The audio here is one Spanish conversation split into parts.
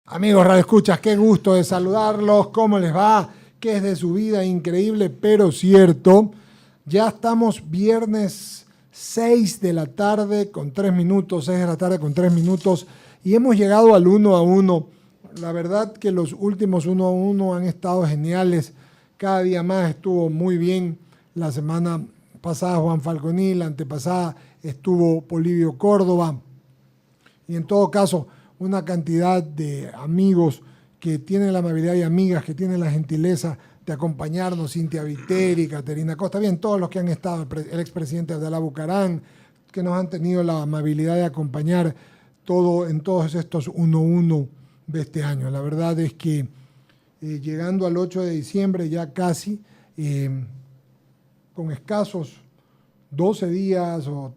Amigos radioescuchas, qué gusto de saludarlos, ¿cómo les va? ¿Qué es de su vida? Increíble, pero cierto. Ya estamos viernes 6 de la tarde con 3 minutos, 6 de la tarde con 3 minutos, y hemos llegado al 1-1. La verdad que los últimos 1-1 han estado geniales, cada día más estuvo muy bien. La semana pasada Juan Falconil, la antepasada estuvo Polibio Córdoba, y en todo caso una cantidad de amigos que tienen la amabilidad y amigas que tienen la gentileza de acompañarnos, Cintia Viteri, Caterina Costa, bien, todos los que han estado, el expresidente Abdalá Bucarán, que nos han tenido la amabilidad de acompañar en todos estos 1-1 de este año. La verdad es que llegando al 8 de diciembre ya casi, con escasos 12 días o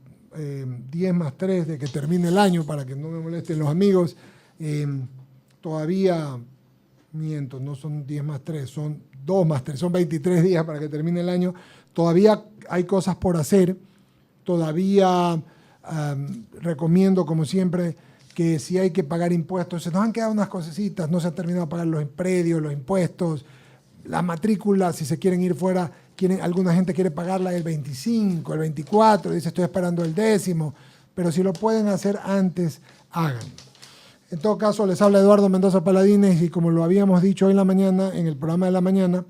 10 más 3 de que termine el año, para que no me molesten los amigos, todavía, miento, no son 10 más 3, son 2 más 3, son 23 días para que termine el año. Todavía hay cosas por hacer, todavía recomiendo, como siempre, que si hay que pagar impuestos, se nos han quedado unas cosecitas, no se han terminado de pagar los predios, los impuestos, las matrículas, si se quieren ir fuera, alguna gente quiere pagarla el 25, el 24, dice estoy esperando el 10º, pero si lo pueden hacer antes, háganlo. En todo caso, les habla Eduardo Mendoza Paladines y como lo habíamos dicho hoy en la mañana, en el programa de la mañana,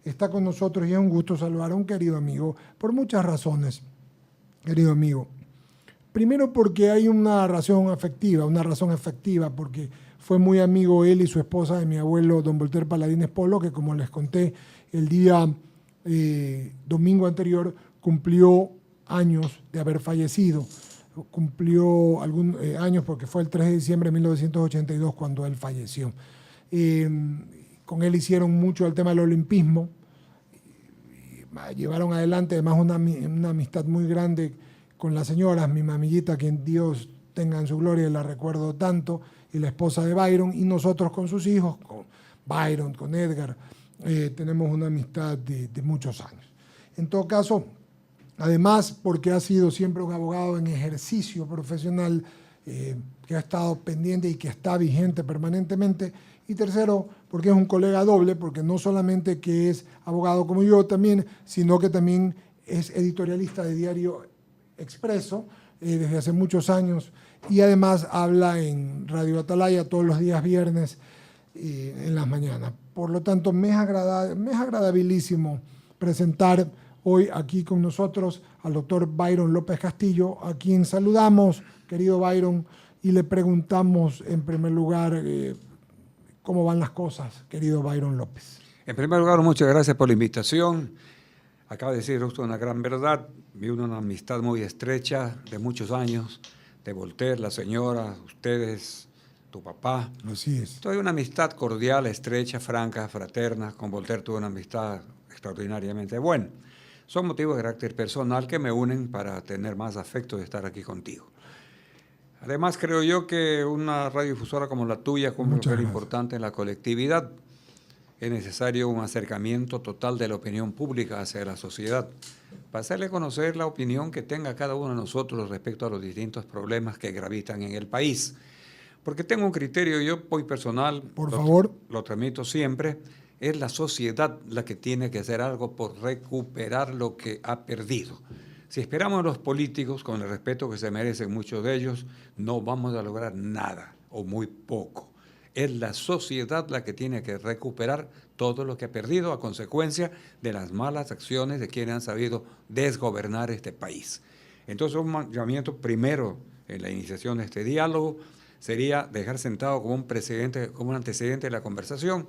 está con nosotros y es un gusto saludar a un querido amigo, por muchas razones, querido amigo. Primero porque hay una razón efectiva, porque fue muy amigo él y su esposa de mi abuelo, don Voltaire Paladines Polo, que como les conté, el día domingo anterior cumplió años de haber fallecido. Cumplió años porque fue el 3 de diciembre de 1982 cuando él falleció. Con él hicieron mucho el tema del olimpismo, llevaron adelante además una amistad muy grande con las señoras, mi mamillita, que Dios tenga en su gloria, la recuerdo tanto, y la esposa de Byron, y nosotros con sus hijos, con Byron, con Edgar, tenemos una amistad de muchos años. En todo caso, además, porque ha sido siempre un abogado en ejercicio profesional, que ha estado pendiente y que está vigente permanentemente. Y tercero, porque es un colega doble, porque no solamente que es abogado como yo también, sino que también es editorialista de Diario Expreso desde hace muchos años y además habla en Radio Atalaya todos los días viernes en las mañanas. Por lo tanto, me es agradabilísimo presentar hoy aquí con nosotros al doctor Byron López Castillo, a quien saludamos, querido Byron, y le preguntamos en primer lugar cómo van las cosas, querido Byron López. En primer lugar, muchas gracias por la invitación. Acaba de decir usted una gran verdad. Vi una amistad muy estrecha de muchos años, de Voltaire, la señora, ustedes, tu papá. Así es. Tuve una amistad cordial, estrecha, franca, fraterna. Con Voltaire tuve una amistad extraordinariamente buena. Son motivos de carácter personal que me unen para tener más afecto de estar aquí contigo. Además, creo yo que una radiodifusora como la tuya cumple un papel importante en la colectividad. Es necesario un acercamiento total de la opinión pública hacia la sociedad, para hacerle conocer la opinión que tenga cada uno de nosotros respecto a los distintos problemas que gravitan en el país. Porque tengo un criterio yo muy personal, por favor, lo transmito siempre, es la sociedad la que tiene que hacer algo por recuperar lo que ha perdido. Si esperamos a los políticos, con el respeto que se merecen muchos de ellos, no vamos a lograr nada o muy poco. Es la sociedad la que tiene que recuperar todo lo que ha perdido a consecuencia de las malas acciones de quienes han sabido desgobernar este país. Entonces, un llamamiento primero en la iniciación de este diálogo sería dejar sentado como un antecedente de la conversación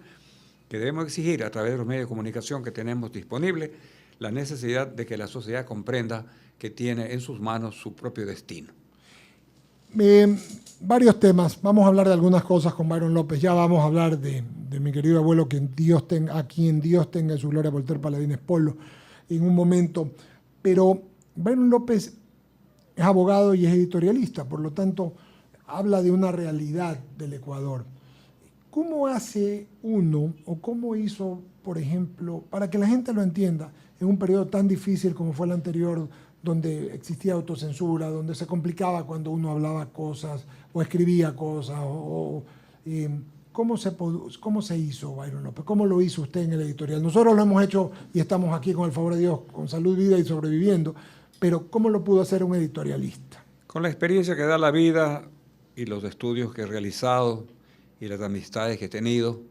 que debemos exigir a través de los medios de comunicación que tenemos disponibles la necesidad de que la sociedad comprenda que tiene en sus manos su propio destino. Varios temas, vamos a hablar de algunas cosas con Byron López, ya vamos a hablar de mi querido abuelo, a quien Dios tenga en su gloria, Voltaire Paladines Polo, en un momento, pero Byron López es abogado y es editorialista, por lo tanto habla de una realidad del Ecuador. ¿Cómo hace uno, o cómo hizo, por ejemplo, para que la gente lo entienda, en un periodo tan difícil como fue el anterior, donde existía autocensura, donde se complicaba cuando uno hablaba cosas o escribía cosas, ¿Cómo se hizo, Byron López? ¿Cómo lo hizo usted en el editorial? Nosotros lo hemos hecho y estamos aquí con el favor de Dios, con salud, vida y sobreviviendo, pero ¿cómo lo pudo hacer un editorialista? Con la experiencia que da la vida y los estudios que he realizado y las amistades que he tenido,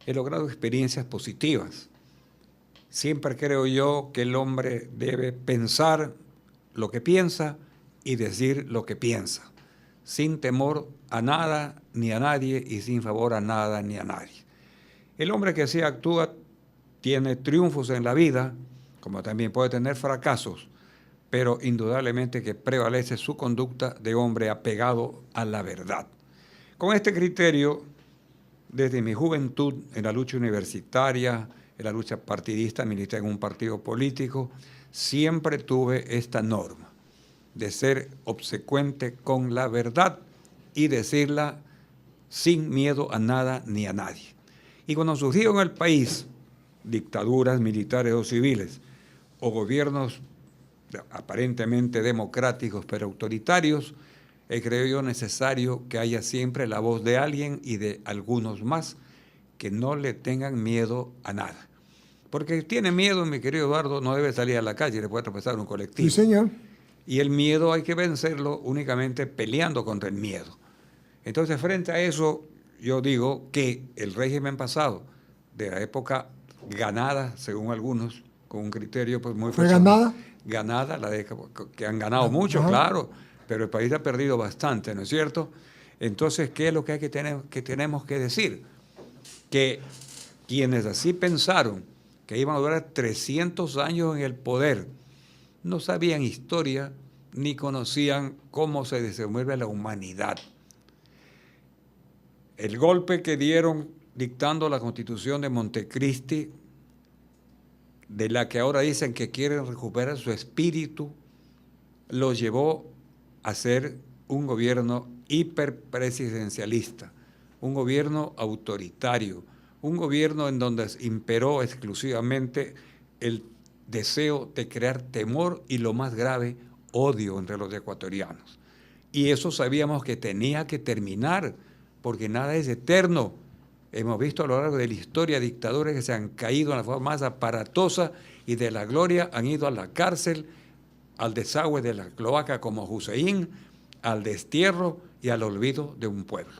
he logrado experiencias positivas. Siempre creo yo que el hombre debe pensar lo que piensa y decir lo que piensa, sin temor a nada ni a nadie y sin favor a nada ni a nadie. El hombre que así actúa tiene triunfos en la vida, como también puede tener fracasos, pero indudablemente que prevalece su conducta de hombre apegado a la verdad. Con este criterio, desde mi juventud, en la lucha universitaria, en la lucha partidista, milité en un partido político, siempre tuve esta norma de ser obsecuente con la verdad y decirla sin miedo a nada ni a nadie. Y cuando surgieron en el país dictaduras militares o civiles, o gobiernos aparentemente democráticos pero autoritarios, creo yo necesario que haya siempre la voz de alguien y de algunos más que no le tengan miedo a nada. Porque tiene miedo, mi querido Eduardo, no debe salir a la calle, le puede tropezar un colectivo. Sí, señor. Y el miedo hay que vencerlo únicamente peleando contra el miedo. Entonces, frente a eso, yo digo que el régimen pasado, de la época ganada, según algunos, con un criterio pues muy ¿Fue ganada? Ganada, que han ganado mucho, Ajá. claro, pero el país ha perdido bastante, ¿no es cierto? Entonces, ¿qué es lo que tenemos que decir? Que quienes así pensaron que iban a durar 300 años en el poder, no sabían historia ni conocían cómo se desenvuelve la humanidad. El golpe que dieron dictando la Constitución de Montecristi, de la que ahora dicen que quieren recuperar su espíritu, los llevó a ser un gobierno hiperpresidencialista, un gobierno autoritario, un gobierno en donde imperó exclusivamente el deseo de crear temor y, lo más grave, odio entre los ecuatorianos. Y eso sabíamos que tenía que terminar, porque nada es eterno. Hemos visto a lo largo de la historia dictadores que se han caído en la forma más aparatosa y de la gloria han ido a la cárcel, al desagüe de la cloaca como Hussein, al destierro y al olvido de un pueblo.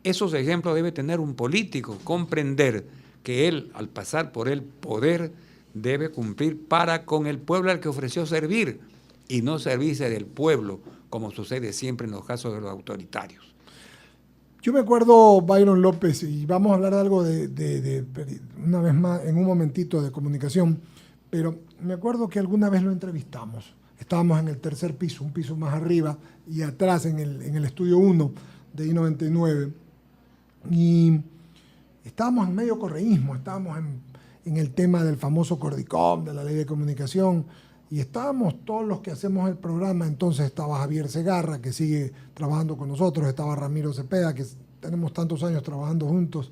Esos ejemplos debe tener un político, comprender que él, al pasar por el poder, debe cumplir para con el pueblo al que ofreció servir y no servirse del pueblo, como sucede siempre en los casos de los autoritarios. Yo me acuerdo, Byron López, y vamos a hablar de algo de una vez más, en un momentito, de comunicación, pero me acuerdo que alguna vez lo entrevistamos. Estábamos en el tercer piso, un piso más arriba, y atrás en el estudio 1 de I-99. Y estábamos en medio correísmo, estábamos en el tema del famoso Cordicom, de la ley de comunicación, y estábamos todos los que hacemos el programa. Entonces estaba Javier Segarra, que sigue trabajando con nosotros, estaba Ramiro Cepeda, que tenemos tantos años trabajando juntos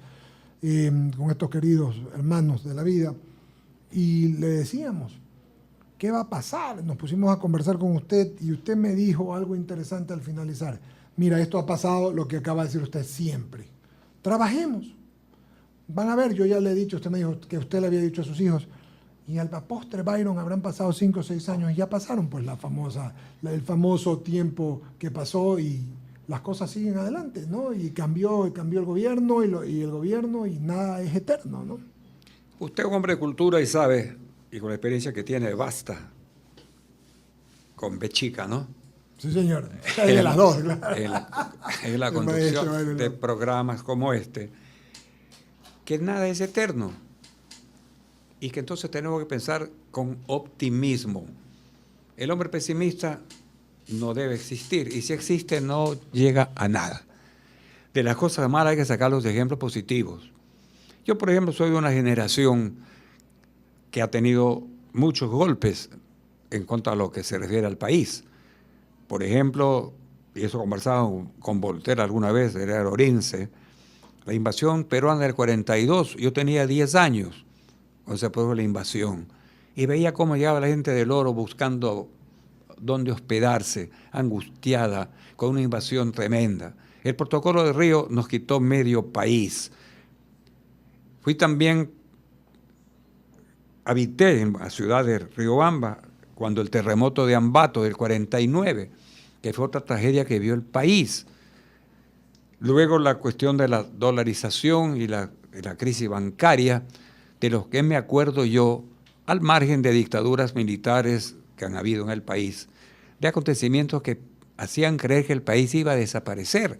con estos queridos hermanos de la vida, y le decíamos, ¿qué va a pasar? Nos pusimos a conversar con usted y usted me dijo algo interesante al finalizar. Mira, esto ha pasado, lo que acaba de decir usted siempre. Trabajemos. Van a ver, yo ya le he dicho, usted me dijo que usted le había dicho a sus hijos, y al postre, Byron, habrán pasado 5 o 6 años y ya pasaron pues el famoso tiempo que pasó y las cosas siguen adelante, ¿no? Y cambió el gobierno y el gobierno y nada es eterno, ¿no? Usted es un hombre de cultura y sabe, y con la experiencia que tiene, basta con B chica, ¿no? Sí, señor. Es de las dos, claro. En la conducción de programas como este, que nada es eterno. Y que entonces tenemos que pensar con optimismo. El hombre pesimista no debe existir, y si existe no llega a nada. De las cosas malas hay que sacar los ejemplos positivos. Yo, por ejemplo, soy de una generación que ha tenido muchos golpes en cuanto a lo que se refiere al país. Por ejemplo, y eso conversaba con Voltaire alguna vez, era Lorense, la invasión peruana del 42, yo tenía 10 años. Cuando se produjo la invasión, y veía cómo llegaba la gente del Oro buscando dónde hospedarse, angustiada, con una invasión tremenda. El protocolo de Río nos quitó medio país. Fui también, habité en la ciudad de Riobamba cuando el terremoto de Ambato del 49, que fue otra tragedia que vio el país. Luego la cuestión de la dolarización y la crisis bancaria, de los que me acuerdo yo, al margen de dictaduras militares que han habido en el país, de acontecimientos que hacían creer que el país iba a desaparecer.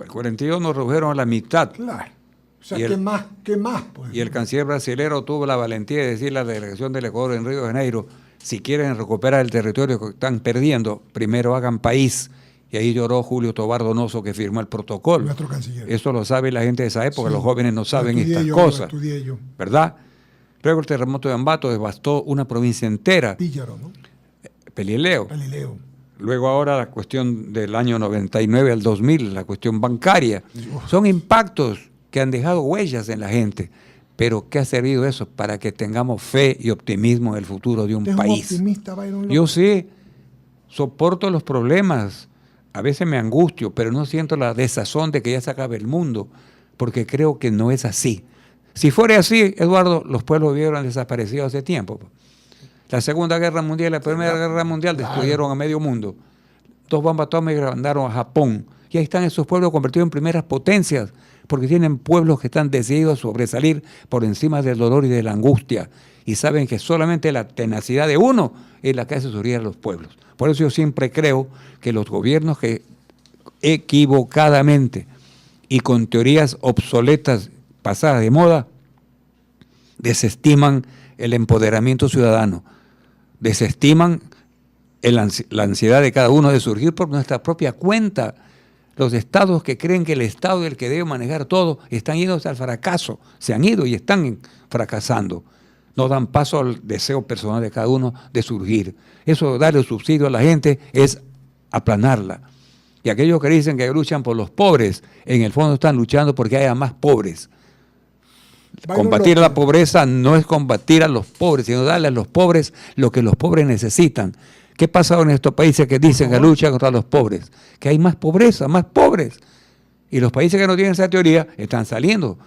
El 42 nos redujeron a la mitad. Claro. O sea, ¿qué más? Pues? Y el canciller brasilero tuvo la valentía de decirle a la delegación del Ecuador en Río de Janeiro, si quieren recuperar el territorio que están perdiendo, primero hagan país. Y ahí lloró Julio Tobar Donoso, que firmó el protocolo. Nuestro canciller. Eso lo sabe la gente de esa época, sí, los jóvenes no saben estas cosas. ¿Verdad? Luego el terremoto de Ambato devastó una provincia entera. Píllaro, ¿no? Pelileo. Pelileo. Luego ahora la cuestión del año 99 al 2000, la cuestión bancaria. Son impactos que han dejado huellas en la gente. Pero ¿qué ha servido eso? Para que tengamos fe y optimismo en el futuro de un país. ¿Es un optimista, Byron López? Yo sí, soporto los problemas. A veces me angustio, pero no siento la desazón de que ya se acabe el mundo, porque creo que no es así. Si fuera así, Eduardo, los pueblos hubieran desaparecido hace tiempo. La Segunda Guerra Mundial y la Primera Guerra Mundial destruyeron a medio mundo. 2 bombas atómicas mandaron a Japón. Y ahí están esos pueblos convertidos en primeras potencias, porque tienen pueblos que están decididos a sobresalir por encima del dolor y de la angustia. Y saben que solamente la tenacidad de uno es la que hace surgir a los pueblos. Por eso yo siempre creo que los gobiernos que equivocadamente y con teorías obsoletas pasadas de moda desestiman el empoderamiento ciudadano, desestiman la ansiedad de cada uno de surgir por nuestra propia cuenta. Los estados que creen que el Estado es el que debe manejar todo están yendo al fracaso, se han ido y están fracasando. No dan paso al deseo personal de cada uno de surgir. Eso, darle subsidio a la gente, es aplanarla. Y aquellos que dicen que luchan por los pobres, en el fondo están luchando porque haya más pobres. Combatir la pobreza no es combatir a los pobres, sino darle a los pobres lo que los pobres necesitan. ¿Qué ha pasado en estos países que dicen que luchan contra los pobres? Que hay más pobreza, más pobres. Y los países que no tienen esa teoría están saliendo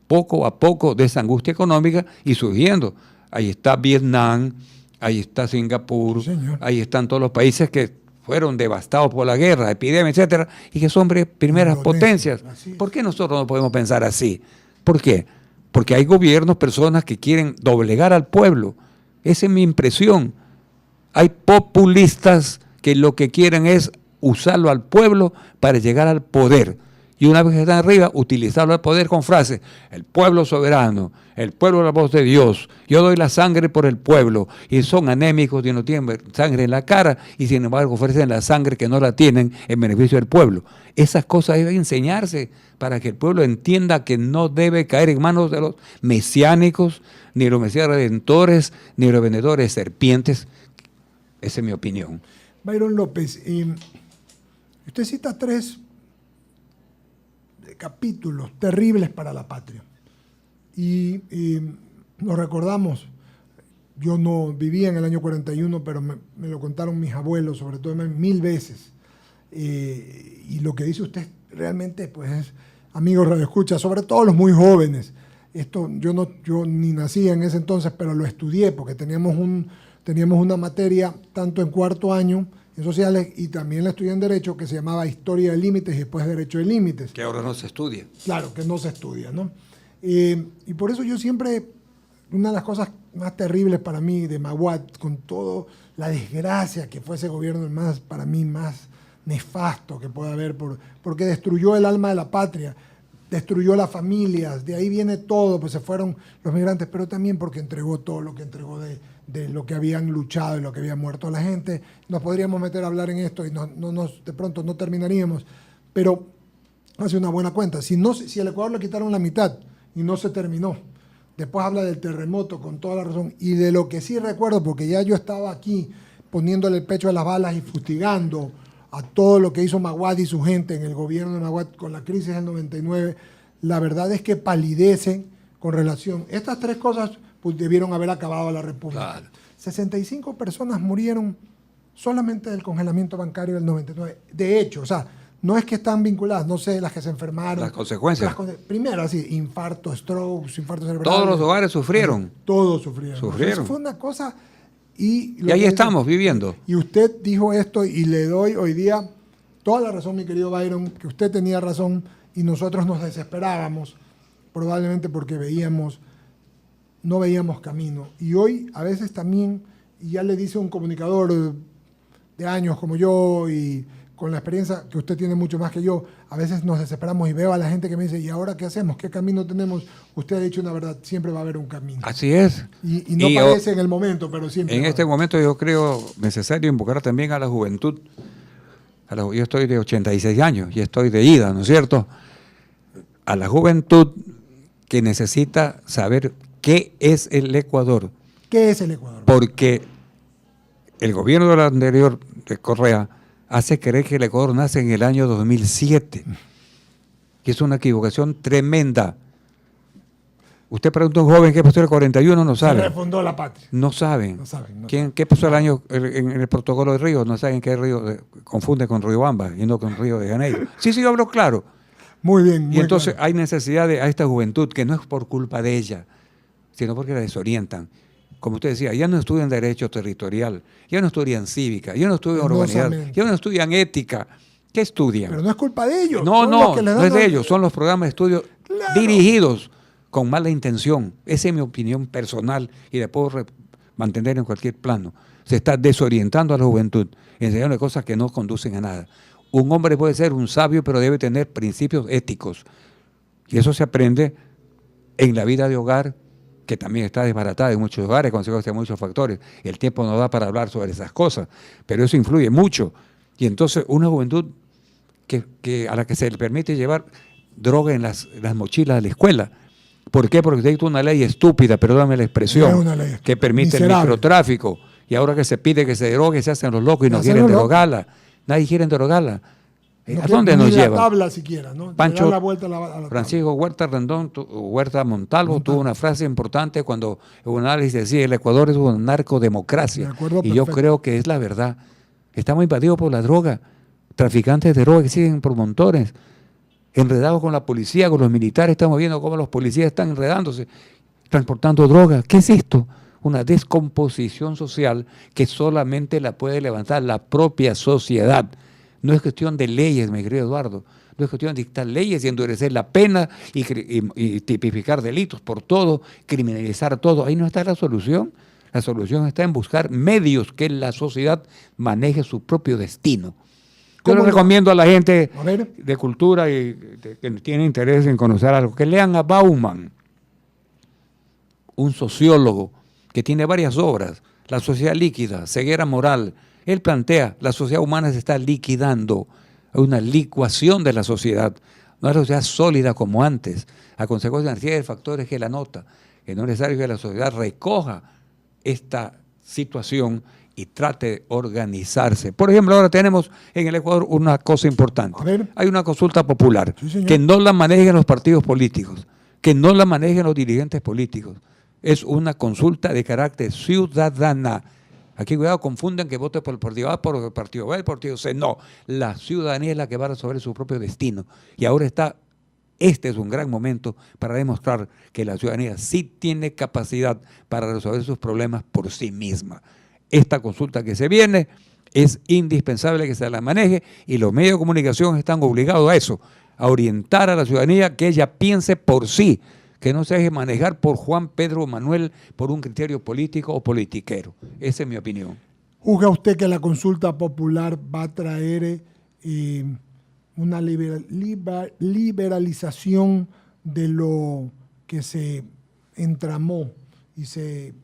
poco a poco de esa angustia económica y surgiendo. Ahí está Vietnam, ahí está Singapur, sí, ahí están todos los países que fueron devastados por la guerra, epidemia, etcétera, y que son primeras potencias. ¿Por qué nosotros no podemos pensar así? ¿Por qué? Porque hay gobiernos, personas que quieren doblegar al pueblo. Esa es mi impresión. Hay populistas que lo que quieren es usarlo al pueblo para llegar al poder. Y una vez que están arriba, utilizarlo al poder con frases: el pueblo soberano, el pueblo es la voz de Dios, yo doy la sangre por el pueblo. Y son anémicos y no tienen sangre en la cara y sin embargo ofrecen la sangre que no la tienen en beneficio del pueblo. Esas cosas deben enseñarse para que el pueblo entienda que no debe caer en manos de los mesiánicos, ni los mesías redentores, ni los vendedores de serpientes. Esa es mi opinión. Byron López, usted cita 3 capítulos terribles para la patria. Y nos recordamos, yo no vivía en el año 41, pero me lo contaron mis abuelos, sobre todo 1000 veces. Y lo que dice usted realmente, pues, es, amigos radioescuchas, sobre todo los muy jóvenes. Esto yo ni nací en ese entonces, pero lo estudié porque teníamos una materia tanto en 4º año en sociales y también la estudié en Derecho, que se llamaba Historia de Límites y después Derecho de Límites. Que ahora no se estudia. Claro, que no se estudia, ¿no? Y por eso yo siempre, una de las cosas más terribles para mí de Maguad, con toda la desgracia que fue ese gobierno, para mí más nefasto que puede haber, porque destruyó el alma de la patria, destruyó las familias, de ahí viene todo, pues se fueron los migrantes, pero también porque entregó todo lo que entregó de lo que habían luchado y lo que había muerto la gente. Nos podríamos meter a hablar en esto y de pronto no terminaríamos, pero hace una buena cuenta. Si el Ecuador le quitaron la mitad y no se terminó, después habla del terremoto con toda la razón, y de lo que sí recuerdo, porque ya yo estaba aquí poniéndole el pecho a las balas y fustigando a todo lo que hizo Maguad y su gente en el gobierno de Maguad con la crisis del 99, la verdad es que palidecen con relación. Estas 3 cosas pues debieron haber acabado la República. Claro. 65 personas murieron solamente del congelamiento bancario del 99. De hecho, o sea, no es que están vinculadas, no sé, las que se enfermaron. Las consecuencias. Primero, así, infarto, strokes, infarto cerebral. Todos los hogares sufrieron. Todos sufrieron. Sufrieron. Eso fue una cosa... Y ahí estamos viviendo. Y usted dijo esto y le doy hoy día toda la razón, mi querido Byron, que usted tenía razón y nosotros nos desesperábamos, probablemente porque no veíamos camino. Y hoy a veces también, y ya le dice un comunicador de años como yo y con la experiencia que usted tiene mucho más que yo, a veces nos desesperamos y veo a la gente que me dice, ¿y ahora qué hacemos? ¿Qué camino tenemos? Usted ha dicho una verdad, siempre va a haber un camino. Así es. Y no parece en el momento, pero siempre. En este momento yo creo necesario invocar también a la juventud. Yo estoy de 86 años y estoy de ida, ¿no es cierto? A la juventud que necesita saber qué es el Ecuador. ¿Qué es el Ecuador? Porque el gobierno del anterior, de Correa, hace creer que el Ecuador nace en el año 2007. Y es una equivocación tremenda. Usted pregunta a un joven qué pasó en el 41, no sabe. Se refundó la patria. No saben. No saben. ¿Qué pasó en el protocolo de Río? No saben qué río, confunde con Riobamba y no con Río de Janeiro. Sí, yo hablo claro. Muy bien. Y entonces hay necesidad a esta juventud, que no es por culpa de ella, sino porque la desorientan. Como usted decía, ya no estudian derecho territorial, ya no estudian cívica, ya no estudian urbanidad, ya no estudian ética. ¿Qué estudian? Pero no es culpa de ellos. No es de ellos, son los programas de estudio dirigidos con mala intención. Esa es mi opinión personal y la puedo mantener en cualquier plano. Se está desorientando a la juventud, enseñando cosas que no conducen a nada. Un hombre puede ser un sabio, pero debe tener principios éticos. Y eso se aprende en la vida de hogar, que también está desbaratada en muchos hogares, consecuencia de muchos factores. El tiempo no da para hablar sobre esas cosas, pero eso influye mucho. Y entonces una juventud a la que se le permite llevar droga en las mochilas de la escuela. ¿Por qué? Porque usted hizo una ley estúpida, perdóname la expresión, que permite el microtráfico. Y ahora que se pide que se derogue, se hacen los locos y no quieren derogarla. Nadie quiere derogarla. ¿A dónde nos lleva? La tabla siquiera, ¿no? Pancho, la vuelta a la Francisco Huerta Montalvo tuvo una frase importante cuando en un análisis decía: el Ecuador es una narcodemocracia. Y yo creo que es la verdad. Estamos invadidos por la droga. Traficantes de droga que siguen por montones. Enredados con la policía, con los militares. Estamos viendo cómo los policías están enredándose, transportando droga. ¿Qué es esto? Una descomposición social que solamente la puede levantar la propia sociedad. No es cuestión de leyes, mi querido Eduardo. No es cuestión de dictar leyes y endurecer la pena y tipificar delitos por todo, criminalizar todo. Ahí no está la solución. La solución está en buscar medios que la sociedad maneje su propio destino. Yo le recomiendo a la gente de cultura y que tiene interés en conocer algo, que lean a Bauman, un sociólogo que tiene varias obras, La sociedad líquida, Ceguera moral. Él plantea, la sociedad humana se está liquidando, hay una licuación de la sociedad, no es una sociedad sólida como antes, a consecuencia de una serie de factores que la nota, que no es necesario que la sociedad recoja esta situación y trate de organizarse. Por ejemplo, ahora tenemos en el Ecuador una cosa importante. Hay una consulta popular, que no la manejen los partidos políticos, que no la manejen los dirigentes políticos. Es una consulta de carácter ciudadana. Aquí, cuidado, confunden que vote por el partido A, por el partido B, el partido C. No, la ciudadanía es la que va a resolver su propio destino. Y ahora este es un gran momento para demostrar que la ciudadanía sí tiene capacidad para resolver sus problemas por sí misma. Esta consulta que se viene es indispensable que se la maneje y los medios de comunicación están obligados a eso, a orientar a la ciudadanía que ella piense por sí, que no se deje manejar por Juan Pedro Manuel por un criterio político o politiquero. Esa es mi opinión. ¿Juzga usted que la consulta popular va a traer una liberalización de lo que se entramó y se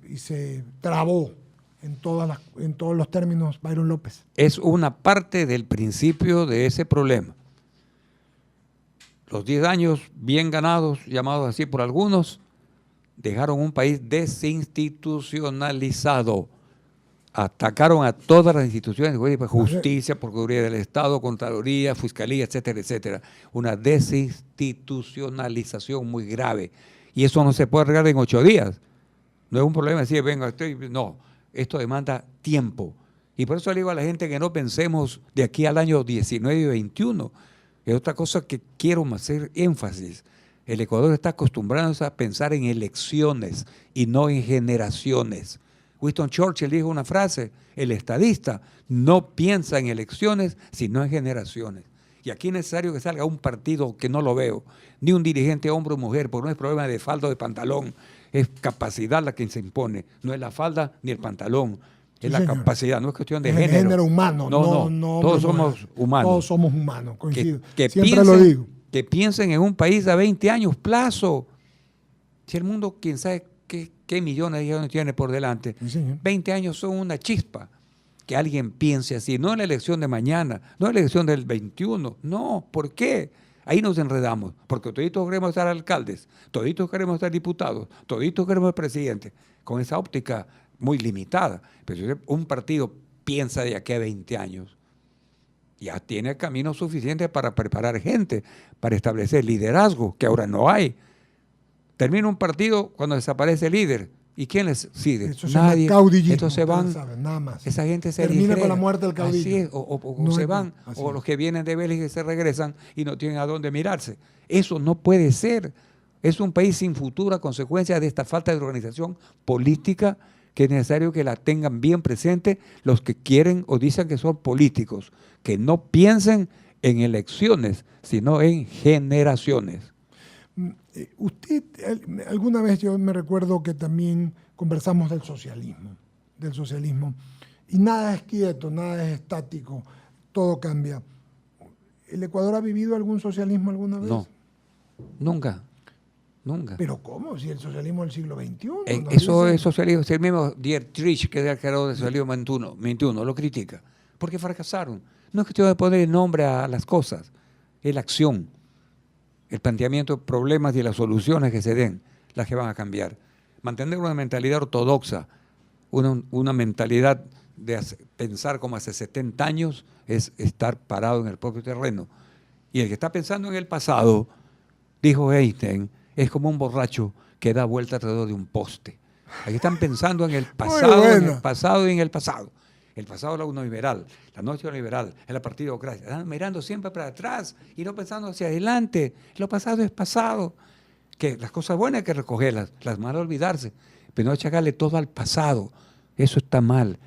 trabó en todos los términos, Byron López? Es una parte del principio de ese problema. Los 10 años bien ganados, llamados así por algunos, dejaron un país desinstitucionalizado. Atacaron a todas las instituciones, justicia, Procuraduría del Estado, Contraloría, Fiscalía, etcétera, etcétera. Una desinstitucionalización muy grave. Y eso no se puede arreglar en 8 días. No es un problema decir, venga, no. Esto demanda tiempo. Y por eso le digo a la gente que no pensemos de aquí al año 19 y 21. Es otra cosa que quiero hacer énfasis. El Ecuador está acostumbrándose a pensar en elecciones y no en generaciones. Winston Churchill dijo una frase: el estadista no piensa en elecciones, sino en generaciones. Y aquí es necesario que salga un partido que no lo veo, ni un dirigente hombre o mujer, porque no es problema de falda o de pantalón, es capacidad la que se impone, no es la falda ni el pantalón, es Sí, la señor. capacidad, no es cuestión de Es el género. género humano, no todos hombre, somos mujer. humanos. Todos somos humanos, coincido. Que Siempre lo digo. que piensen en un país a 20 años plazo. Si el mundo, quién sabe qué millones de años tiene por delante, Sí, señor. 20 años son una chispa. Que alguien piense así, no en la elección de mañana, no en la elección del 21, no, ¿por qué? Ahí nos enredamos, porque toditos queremos ser alcaldes, toditos queremos ser diputados, toditos queremos ser presidentes, con esa óptica muy limitada. Pero si un partido piensa de aquí a 20 años, ya tiene camino suficiente para preparar gente, para establecer liderazgo, que ahora no hay. Termina un partido cuando desaparece el líder. ¿Y quién les sigue? Eso se llama Nadie. caudillismo, Entonces van, ustedes saben, nada más. esa gente se Termina disgrega. con la muerte del caudillo. Así es, o No se hay van, más, así o es. los que vienen de Bélgica y se regresan y no tienen a dónde mirarse. Eso no puede ser. Es un país sin futuro a consecuencia de esta falta de organización política, que es necesario que la tengan bien presente los que quieren o dicen que son políticos, que no piensen en elecciones, sino en generaciones. Usted, alguna vez yo me recuerdo que también conversamos del socialismo, y nada es quieto, nada es estático, todo cambia. ¿El Ecuador ha vivido algún socialismo alguna vez? No, nunca. ¿Pero cómo? Si el socialismo del siglo XXI. Eso es socialismo. Si el mismo Dietrich, que era el creador del socialismo 21, lo critica. Porque fracasaron. No es cuestión de poner nombre a las cosas, es la acción, el planteamiento de problemas y las soluciones que se den, las que van a cambiar. Mantener una mentalidad ortodoxa, una mentalidad de pensar como hace 70 años, es estar parado en el propio terreno. Y el que está pensando en el pasado, dijo Einstein, es como un borracho que da vuelta alrededor de un poste. Aquí están pensando en el pasado, en el pasado y en el pasado. El pasado es la neoliberal, la neoliberal, es la partidocracia. Están mirando siempre para atrás y no pensando hacia adelante. Lo pasado es pasado. Que las cosas buenas hay que recogerlas, las malas olvidarse, pero no achacarle todo al pasado. Eso está mal.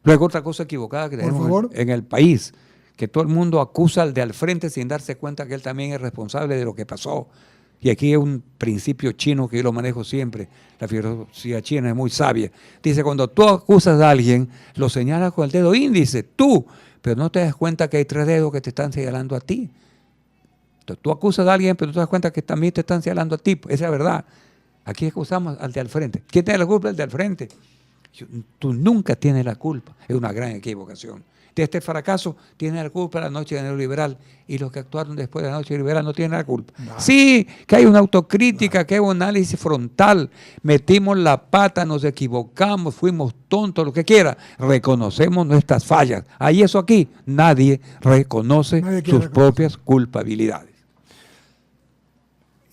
Luego otra cosa equivocada que tenemos en el país, que todo el mundo acusa al de al frente sin darse cuenta que él también es responsable de lo que pasó. Y aquí es un principio chino que yo lo manejo siempre. La filosofía china es muy sabia. Dice, cuando tú acusas a alguien, lo señalas con el dedo índice, tú, pero no te das cuenta que hay 3 dedos que te están señalando a ti. Entonces, tú acusas a alguien, pero tú te das cuenta que también te están señalando a ti. Esa es la verdad. Aquí acusamos al de al frente. ¿Quién tiene la culpa? El de al frente. Tú nunca tienes la culpa. Es una gran equivocación. De este fracaso tiene la culpa la noche neoliberal, y los que actuaron después de la noche neoliberal no tienen la culpa. No. Sí, que hay una autocrítica, que hay un análisis frontal, metimos la pata, nos equivocamos, fuimos tontos, lo que quiera, reconocemos nuestras fallas. Ahí eso aquí, nadie reconoce sus propias culpabilidades.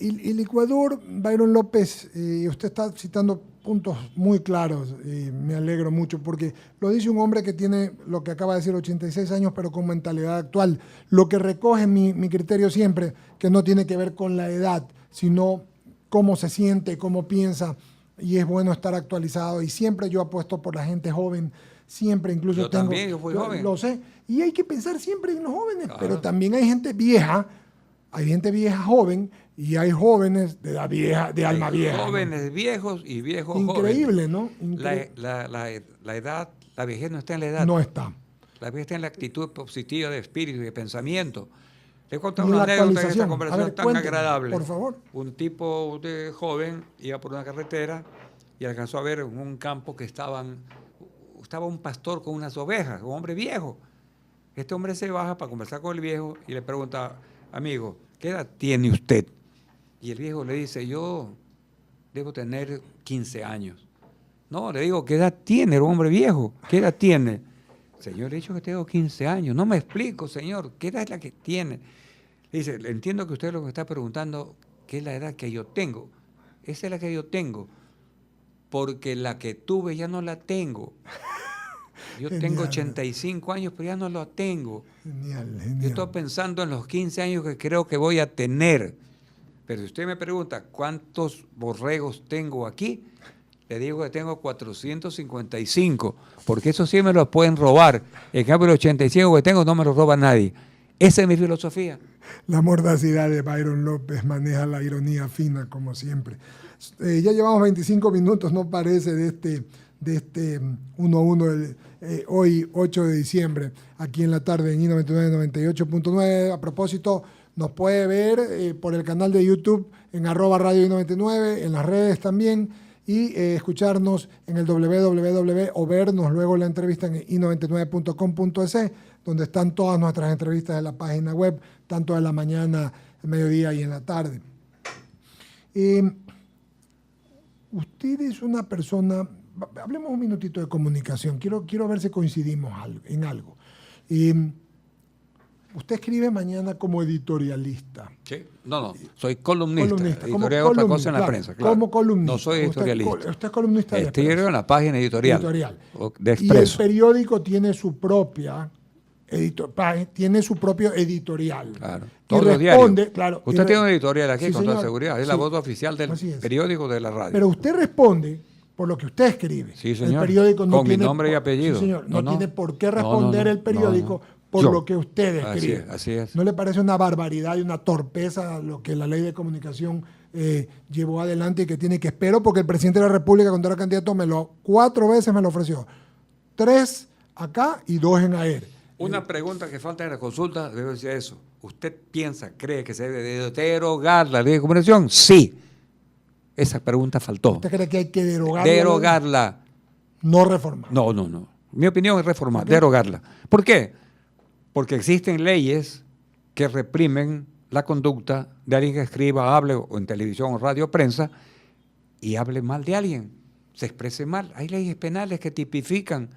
El Ecuador, Byron López, usted está citando puntos muy claros, y me alegro mucho, porque lo dice un hombre que tiene, lo que acaba de decir, 86 años, pero con mentalidad actual. Lo que recoge mi criterio siempre, que no tiene que ver con la edad, sino cómo se siente, cómo piensa, y es bueno estar actualizado. Y siempre yo apuesto por la gente joven, siempre, incluso yo fui joven. Lo sé, y hay que pensar siempre en los jóvenes, claro. Pero también hay gente vieja joven, y hay jóvenes de edad vieja, de alma vieja. Jóvenes, ¿no? Viejos y viejos Increíble, jóvenes. ¿no? La edad, la vejez no está en la edad. No está. La vejez está en la actitud positiva de espíritu y de pensamiento. Le he contado una anécdota en esta conversación tan agradable. Por favor. Un tipo de joven iba por una carretera y alcanzó a ver en un campo que estaba un pastor con unas ovejas, un hombre viejo. Este hombre se baja para conversar con el viejo y le pregunta, amigo, ¿qué edad tiene usted? Y el viejo le dice, yo debo tener 15 años. No, le digo, ¿qué edad tiene el hombre viejo? ¿Qué edad tiene? Señor, le he dicho que tengo 15 años. No me explico, señor, ¿qué edad es la que tiene? Dice, entiendo que usted lo que está preguntando, ¿qué es la edad que yo tengo? Esa es la que yo tengo, porque la que tuve ya no la tengo. Yo Genial. tengo 85 años, pero ya no lo tengo. Genial, Yo genial. estoy pensando en los 15 años que creo que voy a tener. Pero si usted me pregunta cuántos borregos tengo aquí, le digo que tengo 455, porque eso sí me los pueden robar. En cambio, los 85 que tengo no me los roba nadie. Esa es mi filosofía. La mordacidad de Byron López maneja la ironía fina, como siempre. Ya llevamos 25 minutos, no parece, de este 1-1 hoy, 8 de diciembre, aquí en la tarde en I99 98.9. A propósito, nos puede ver por el canal de YouTube en @Radio I99, en las redes también, y escucharnos en el www o vernos luego la entrevista en i99.com.es, donde están todas nuestras entrevistas de la página web, tanto de la mañana, el mediodía y en la tarde. Usted es una persona, hablemos un minutito de comunicación, quiero ver si coincidimos en algo. Usted escribe mañana como editorialista. Sí. No, soy columnista. Como Editorial es otra cosa en la claro, prensa, claro. Como columnista. No soy editorialista. Usted es columnista de Estoy Expreso. en la página editorial. De Expreso. Y el periódico tiene su propio editorial. Claro. Y Todos los responde, diarios. claro. Usted tiene un editorial aquí, Sí, con toda señor. seguridad. Es Sí. la voz oficial del Así es. periódico de la radio. Pero usted responde por lo que usted escribe. Sí, señor. El periódico no Con mi tiene nombre y apellido. Sí, señor. No, No, tiene no. por qué No, responder no. el periódico por Yo. lo que usted escribe. Así es. ¿No le parece una barbaridad y una torpeza lo que la ley de comunicación llevó adelante y que tiene que espero? Porque el presidente de la República, cuando era candidato, 4 veces me lo ofreció. 3 acá y 2 en AER. Una pregunta que falta en la consulta, debo decir eso. ¿Usted cree que se debe de derogar la ley de comunicación? Sí. Esa pregunta faltó. ¿Usted cree que hay que derogarla? Derogarla. No reformar. No. Mi opinión es reformar, derogarla. ¿Por qué? Porque existen leyes que reprimen la conducta de alguien que escriba, hable o en televisión o radio o prensa y hable mal de alguien, se exprese mal. Hay leyes penales que tipifican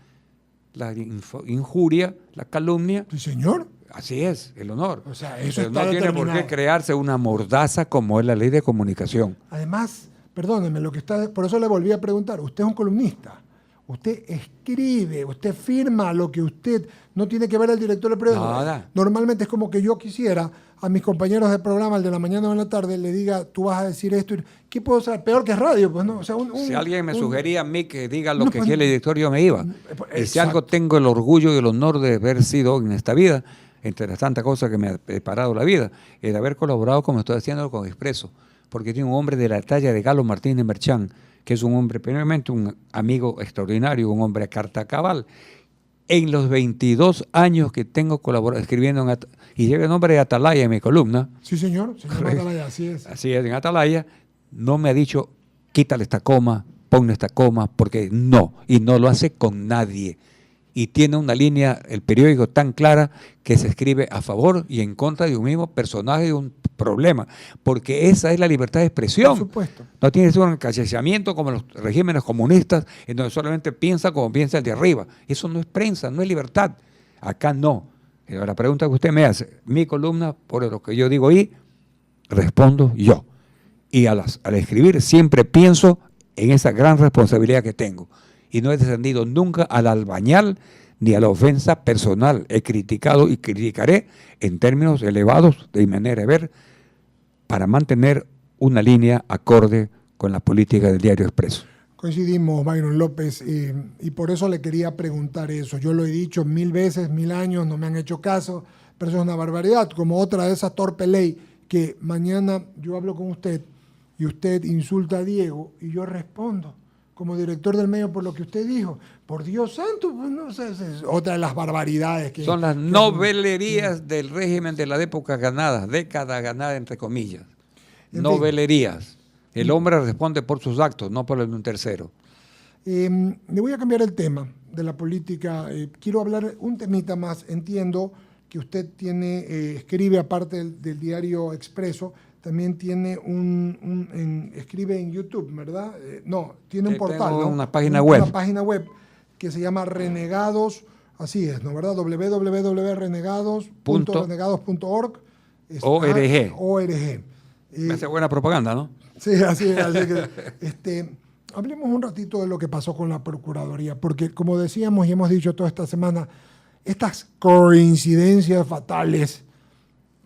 la injuria, la calumnia. Sí, señor. Así es, el honor. O sea, eso Pero está no tiene por determinado. qué crearse una mordaza como es la ley de comunicación. Además, perdóneme, por eso le volví a preguntar, usted es un columnista, usted escribe, usted firma lo que usted, no tiene que ver al director del periódico. Nada. Normalmente es como que yo quisiera a mis compañeros de programa, el de la mañana o en la tarde, le diga, tú vas a decir esto, ¿qué puedo hacer? Peor que es radio, pues no. O sea, Si alguien me sugería a mí que diga lo No, que pues, quiere el director, yo me iba. Y si exacto. algo tengo el orgullo y el honor de haber sido en esta vida, entre las tantas cosas que me ha preparado la vida, es de haber colaborado como estoy haciendo con Expreso, porque tiene un hombre de la talla de Galo Martínez Merchán, que es un hombre, primeramente, un amigo extraordinario, un hombre a carta cabal. En los 22 años que tengo colaborado, escribiendo, y lleva el nombre de Atalaya en mi columna, Sí, señor Atalaya, así es. así es, en Atalaya, no me ha dicho, quítale esta coma, ponle esta coma, porque no, y no lo hace con nadie. Y tiene una línea, el periódico, tan clara que se escribe a favor y en contra de un mismo personaje y un problema, porque esa es la libertad de expresión. Por supuesto. No tiene que ser un encasillamiento como los regímenes comunistas, en donde solamente piensa como piensa el de arriba. Eso no es prensa, no es libertad. Acá no. La pregunta que usted me hace, mi columna, por lo que yo digo ahí, respondo yo. Y al escribir siempre pienso en esa gran responsabilidad que tengo. Y no he descendido nunca al albañal ni a la ofensa personal. He criticado y criticaré en términos elevados de mi manera de ver para mantener una línea acorde con la política del diario Expreso. Coincidimos, Byron López, y por eso le quería preguntar eso. Yo lo he dicho 1000 veces, 1000 años, no me han hecho caso, pero eso es una barbaridad, como otra de esas torpe ley que mañana yo hablo con usted y usted insulta a Diego y yo respondo como director del medio por lo que usted dijo. Por Dios santo, pues no sé, es otra de las barbaridades que... Son las novelerías del régimen de la época ganada, década ganada entre comillas. En Novelerías. El hombre responde por sus actos, no por el de un tercero. Le voy a cambiar el tema de la política. Quiero hablar un temita más. Entiendo que usted escribe, aparte del diario Expreso, también tiene escribe en YouTube, ¿verdad? No, tiene un portal, tengo ¿no? una página web. Una página web que se llama Renegados, así es, ¿no? ¿Verdad? www.renegados.org. ORG. ORG. Me hace buena propaganda, ¿no? Sí, así es. Así que, Hablemos un ratito de lo que pasó con la Procuraduría, porque como decíamos y hemos dicho toda esta semana, estas coincidencias fatales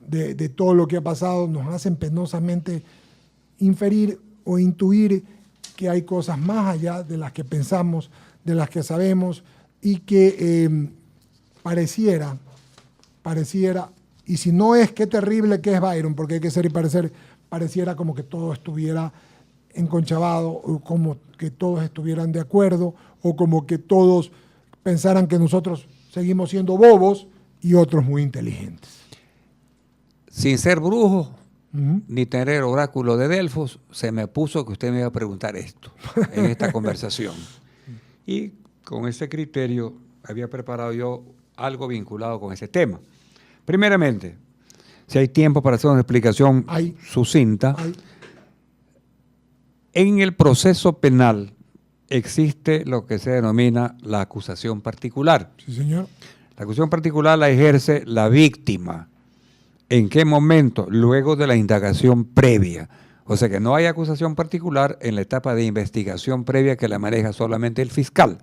de todo lo que ha pasado nos hacen penosamente inferir o intuir que hay cosas más allá de las que pensamos, de las que sabemos, y que pareciera, y si no es qué terrible que es Byron, porque hay que ser y parecer, pareciera como que todo estuviera enconchabado, o como que todos estuvieran de acuerdo, o como que todos pensaran que nosotros seguimos siendo bobos y otros muy inteligentes. Sin ser brujo, ni tener oráculo de Delfos, se me puso que usted me iba a preguntar esto en esta conversación. Y con ese criterio había preparado yo algo vinculado con ese tema. Primeramente, si hay tiempo para hacer una explicación sucinta, en el proceso penal existe lo que se denomina la acusación particular. Sí, señor. La acusación particular la ejerce la víctima. ¿En qué momento? Luego de la indagación previa. O sea que no hay acusación particular en la etapa de investigación previa que la maneja solamente el fiscal.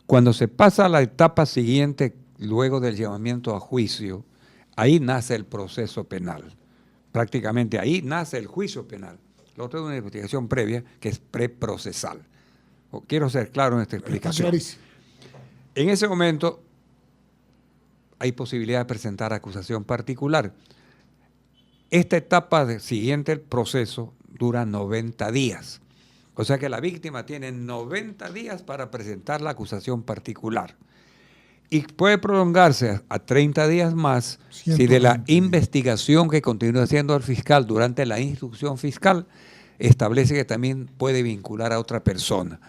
Cuando se pasa a la etapa siguiente, luego del llamamiento a juicio, ahí nace el proceso penal. Prácticamente ahí nace el juicio penal. Lo otro es una investigación previa que es preprocesal. Quiero ser claro en esta explicación. Está clarísimo. En ese momento hay posibilidad de presentar acusación particular. Esta etapa siguiente al proceso dura 90 días. O sea que la víctima tiene 90 días para presentar la acusación particular. Y puede prolongarse a 30 días más si de la investigación que continúa haciendo el fiscal durante la instrucción fiscal establece que también puede vincular a otra persona.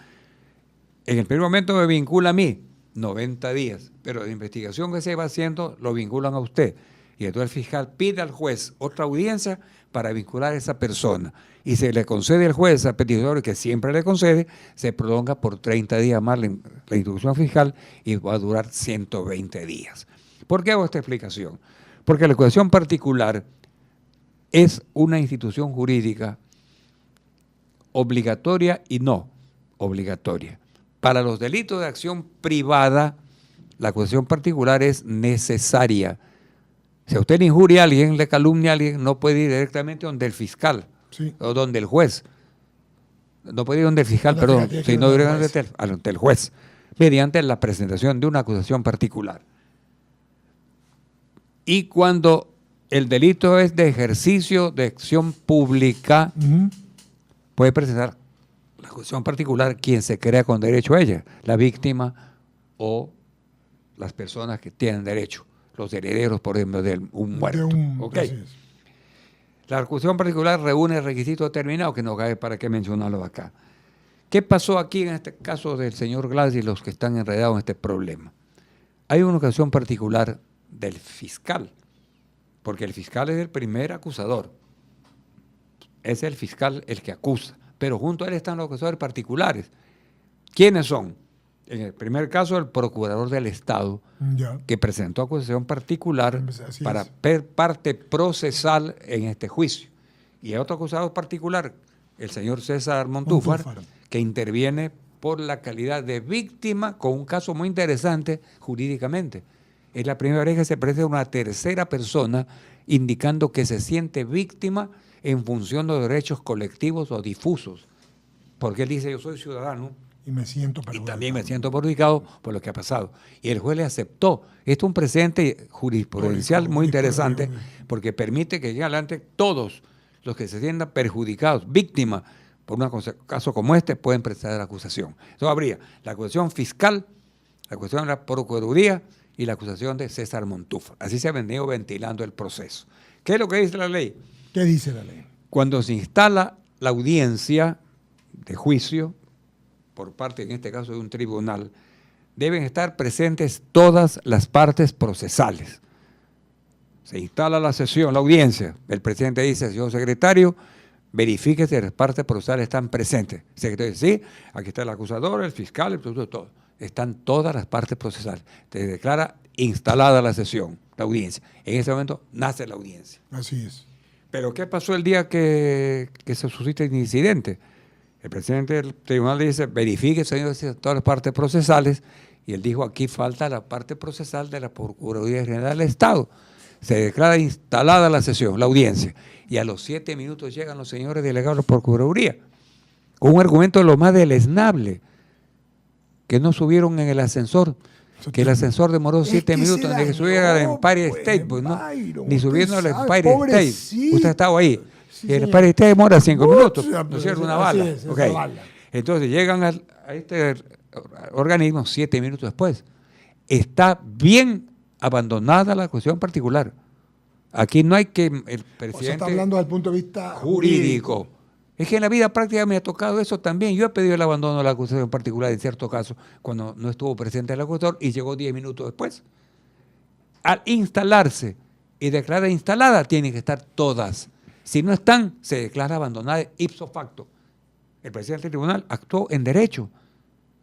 En el primer momento me vincula a mí, 90 días, pero la investigación que se va haciendo lo vinculan a usted. Y entonces el fiscal pide al juez otra audiencia para vincular a esa persona. Y se le concede al juez a petición que siempre le concede, se prolonga por 30 días más la instrucción fiscal y va a durar 120 días. ¿Por qué hago esta explicación? Porque la acusación particular es una institución jurídica obligatoria y no obligatoria. Para los delitos de acción privada, la acusación particular es necesaria. Si a usted le injuria a alguien, le calumnia a alguien, no puede ir directamente donde el fiscal o donde el juez. No puede ir donde el fiscal, perdón, sino directamente ante el juez, mediante la presentación de una acusación particular. Y cuando el delito es de ejercicio de acción pública, puede presentar la acusación particular quien se crea con derecho a ella, la víctima o las personas que tienen derecho, los herederos, por ejemplo, de un muerto. La acusación particular reúne el requisito determinado que no cabe para qué mencionarlo acá. ¿Qué pasó aquí en este caso del señor Glass y los que están enredados en este problema? Hay una acusación particular del fiscal, porque el fiscal es el primer acusador. Es el fiscal el que acusa, pero junto a él están los acusadores particulares. ¿Quiénes son? En el primer caso, el procurador del Estado, que presentó acusación particular para parte procesal en este juicio. Y hay otro acusador particular, el señor César Montúfar, que interviene por la calidad de víctima con un caso muy interesante jurídicamente. Es la primera vez que se presenta una tercera persona indicando que se siente víctima en función de derechos colectivos o difusos. Porque él dice, yo soy ciudadano, y me siento perjudicado. Y también me siento perjudicado por lo que ha pasado. Y el juez le aceptó. Esto es un precedente jurisprudencial muy interesante porque permite que lleguen adelante todos los que se sientan perjudicados, víctimas, por un caso como este, pueden presentar la acusación. Entonces habría la acusación fiscal, la acusación de la Procuraduría y la acusación de César Montúfar. Así se ha venido ventilando el proceso. ¿Qué es lo que dice la ley? ¿Qué dice la ley? Cuando se instala la audiencia de juicio, por parte, en este caso, de un tribunal, deben estar presentes todas las partes procesales. Se instala la sesión, la audiencia. El presidente dice, señor secretario, verifique si las partes procesales están presentes. El secretario dice, sí, aquí está el acusador, el fiscal, el productor, todo. Están todas las partes procesales. Se declara instalada la sesión, la audiencia. En ese momento nace la audiencia. Así es. Pero ¿qué pasó el día que se suscita el incidente? El presidente del tribunal le dice, verifique, señor, todas las partes procesales, y él dijo, aquí falta la parte procesal de la Procuraduría General del Estado. Se declara instalada la sesión, la audiencia, y a los 7 minutos llegan los señores delegados de la Procuraduría, con un argumento de lo más deleznable, que no subieron en el ascensor, que el ascensor demoró 7 minutos de que subiera al Empire State, pues no, ni subiendo al Empire State. Usted ha estado ahí. Sí, el Empire State demora 5 minutos, ¿no es cierto? Una bala. Okay. Entonces llegan a este organismo 7 minutos después. Está bien abandonada la cuestión particular. Aquí no hay que el presidente... está hablando desde el punto de vista jurídico. Es que en la vida práctica me ha tocado eso también. Yo he pedido el abandono de la acusación particular en cierto caso, cuando no estuvo presente el acusador y llegó 10 minutos después. Al instalarse y declarar instalada, tienen que estar todas. Si no están, se declara abandonada ipso facto. El presidente del tribunal actuó en derecho.